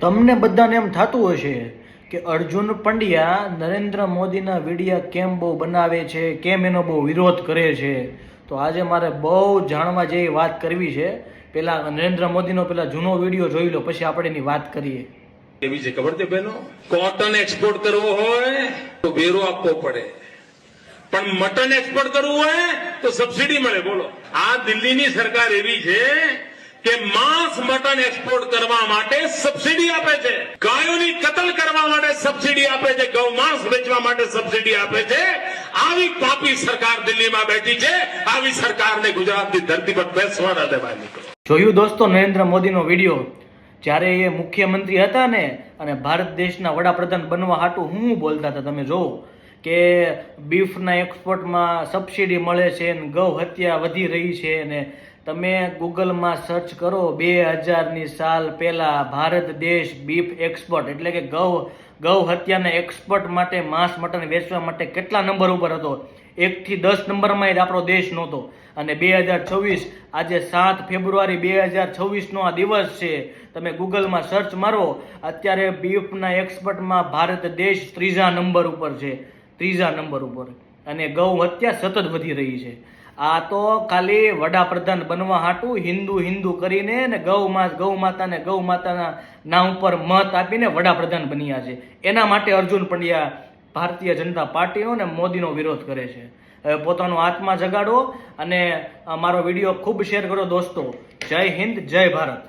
તમને બધાને એમ થતું હશે કે અર્જુન પંડ્યા નરેન્દ્ર મોદીના વિડીયા કેમ બહુ બનાવે છે, કેમ એનો બહુ વિરોધ કરે છે. તો આજે મારે બહુ જાણવા જેવી વાત કરવી છે. પેલા નરેન્દ્ર મોદીનો પેલા જૂનો વિડીયો જોઈ લો, પછી આપણે એની વાત કરીએ. એવી છે ખબર છે બહેનો, કોટન એક્સપોર્ટ કરવો હોય તો વેરો આપવો પડે, પણ મટન એક્સપોર્ટ કરવું હોય તો સબસિડી મળે. બોલો, આ દિલ્હીની સરકાર એવી છે કે માંસ મટન એક્સપોર્ટ કરવા માટે સબસિડી આપે છે, ગાયોની કતલ કરવા માટે સબસિડી આપે છે, ગૌ માંસ વેચવા માટે સબસિડી આપે છે. આવી પાપી સરકાર દિલ્હીમાં બેઠી છે. આવી સરકારને ગુજરાતની ધરતી પર બેસવા ન દેવાય. મિત્રો જોયું દોસ્તો નરેન્દ્ર મોદીનો વિડીયો, જ્યારે એ મુખ્યમંત્રી હતા ને અને ભારત દેશના વડાપ્રધાન બનવા હાટું હું બોલતા હતા. તમે જોવો કે બીફના એક્સપોર્ટમાં સબસિડી મળે છે, ગૌ હત્યા વધી રહી છે. ને તમે ગૂગલમાં સર્ચ કરો, 2000ની સાલ પહેલા ભારત દેશ બીફ એક્સપોર્ટ એટલે કે ગૌ હત્યાના એક્સપોર્ટ માટે, માંસ મટન વેચવા માટે કેટલા નંબર ઉપર હતો. 1 થી 10 નંબરમાં આપણો દેશ નહોતો. અને 2026 આજે 7 ફેબ્રુઆરી 2026નો આ દિવસ છે. તમે ગૂગલમાં સર્ચ મારો, અત્યારે બીફના એક્સપોર્ટમાં ભારત દેશ 3જા નંબર ઉપર છે, 3જા નંબર ઉપર. અને ગૌ હત્યા સતત વધી રહી છે. આ તો ખાલી વડાપ્રધાન બનવા હાટું હિન્દુ કરીને ને ગૌ માતાના નામ ઉપર મત આપીને વડાપ્રધાન બન્યા છે. એના માટે અર્જુન પંડ્યા ભારતીય જનતા પાર્ટીનો ને મોદીનો વિરોધ કરે છે. હવે પોતાનો આત્મા જગાડો અને મારો વિડીયો ખૂબ શેર કરો દોસ્તો. જય હિન્દ, જય ભારત.